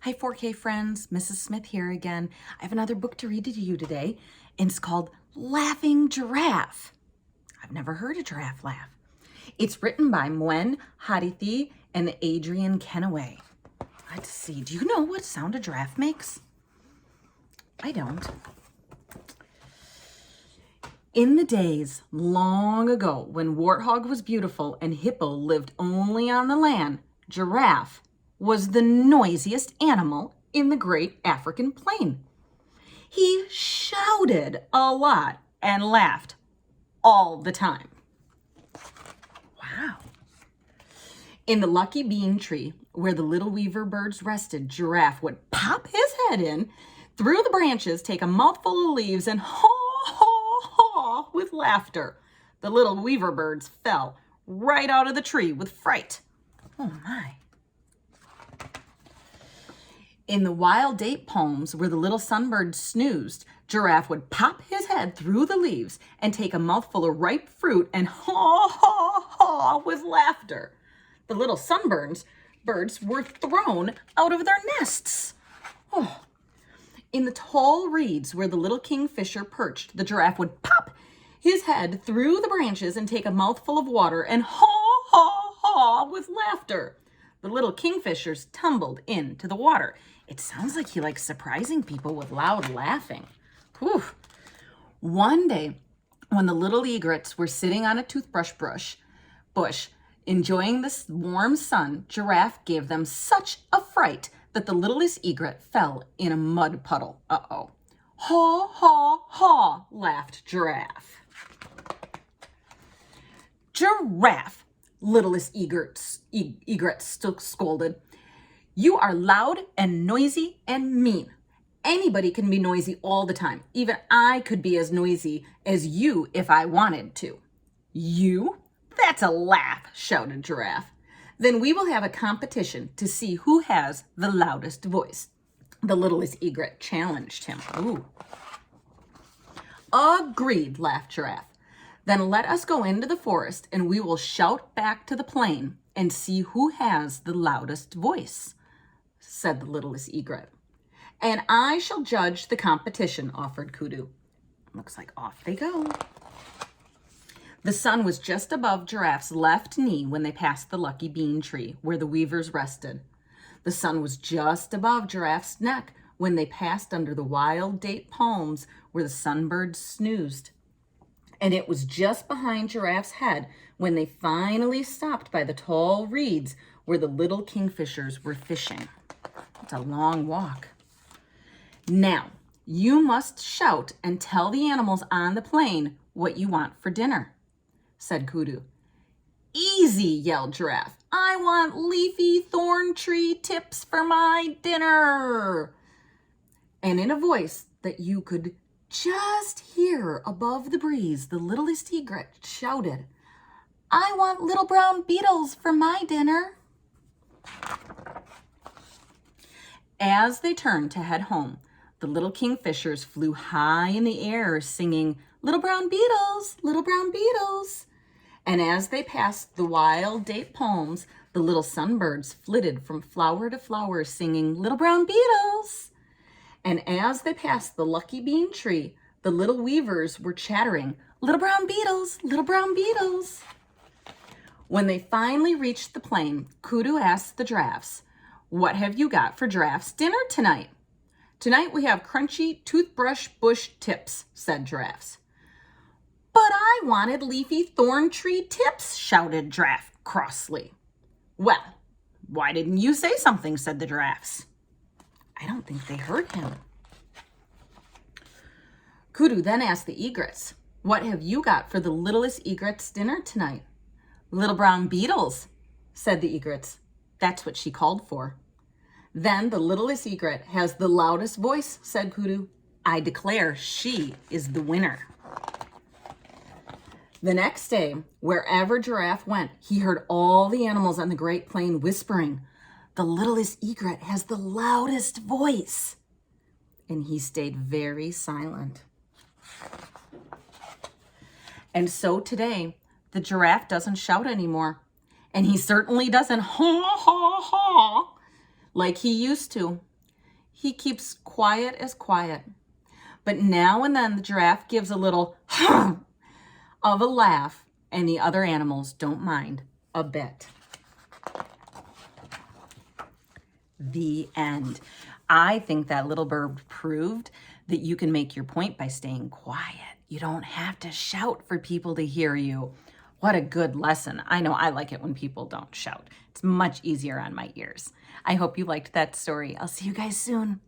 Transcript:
Hi 4K friends, Mrs. Smith here again. I have another book to read to you today, and it's called Laughing Giraffe. I've never heard a giraffe laugh. It's written by Mwen Hadithi and Adrian Kenaway. Let's see, do you know what sound a giraffe makes? I don't. In the days long ago when warthog was beautiful and hippo lived only on the land, giraffe was the noisiest animal in the great African plain. He shouted a lot and laughed all the time. Wow. In the lucky bean tree where the little weaver birds rested, Giraffe would pop his head in through the branches, take a mouthful of leaves, and haw, haw, haw with laughter. The little weaver birds fell right out of the tree with fright. Oh my. In the wild date palms where the little sunbird snoozed, Giraffe would pop his head through the leaves and take a mouthful of ripe fruit and haw, haw, haw with laughter. The little sunbirds were thrown out of their nests. Oh. In the tall reeds where the little kingfisher perched, the giraffe would pop his head through the branches and take a mouthful of water and haw, haw, haw with laughter. The little kingfishers tumbled into the water. It sounds like he likes surprising people with loud laughing. Whew. One day, when the little egrets were sitting on a toothbrush bush, enjoying the warm sun, Giraffe gave them such a fright that the littlest egret fell in a mud puddle. Uh-oh. Haw, haw, haw, laughed Giraffe. Giraffe, littlest egret scolded. You are loud and noisy and mean. Anybody can be noisy all the time. Even I could be as noisy as you if I wanted to. You? That's a laugh, shouted Giraffe. Then we will have a competition to see who has the loudest voice. The littlest egret challenged him. Ooh. Agreed, laughed Giraffe. Then let us go into the forest and we will shout back to the plain and see who has the loudest voice, said the littlest egret. And I shall judge the competition, offered Kudu. Looks like off they go. The sun was just above Giraffe's left knee when they passed the lucky bean tree where the weavers rested. The sun was just above Giraffe's neck when they passed under the wild date palms where the sunbirds snoozed. And it was just behind Giraffe's head when they finally stopped by the tall reeds where the little kingfishers were fishing. It's a long walk. Now, you must shout and tell the animals on the plain what you want for dinner, said Kudu. Easy, yelled Giraffe. I want leafy thorn tree tips for my dinner. And in a voice that you could just hear above the breeze, the littlest egret shouted, I want little brown beetles for my dinner. As they turned to head home, the little kingfishers flew high in the air singing, little brown beetles, little brown beetles. And as they passed the wild date palms, the little sunbirds flitted from flower to flower singing, little brown beetles. And as they passed the lucky bean tree, the little weavers were chattering, little brown beetles, little brown beetles. When they finally reached the plain, Kudu asked the giraffes, what have you got for Giraffe's dinner tonight? Tonight we have crunchy toothbrush bush tips, said Giraffes. But I wanted leafy thorn tree tips, shouted Giraffe crossly. Well, why didn't you say something, said the Giraffes. I don't think they heard him. Kudu then asked the egrets, what have you got for the littlest egret's dinner tonight? Little brown beetles, said the egrets. That's what she called for. Then the littlest egret has the loudest voice, said Kudu. I declare she is the winner. The next day, wherever Giraffe went, he heard all the animals on the Great Plain whispering, the littlest egret has the loudest voice. And he stayed very silent. And so today, the giraffe doesn't shout anymore. And he certainly doesn't haw, haw, haw like he used to. He keeps quiet as quiet. But now and then the giraffe gives a little of a laugh, and the other animals don't mind a bit. The end. I think that little bird proved that you can make your point by staying quiet. You don't have to shout for people to hear you. What a good lesson. I know I like it when people don't shout. It's much easier on my ears. I hope you liked that story. I'll see you guys soon.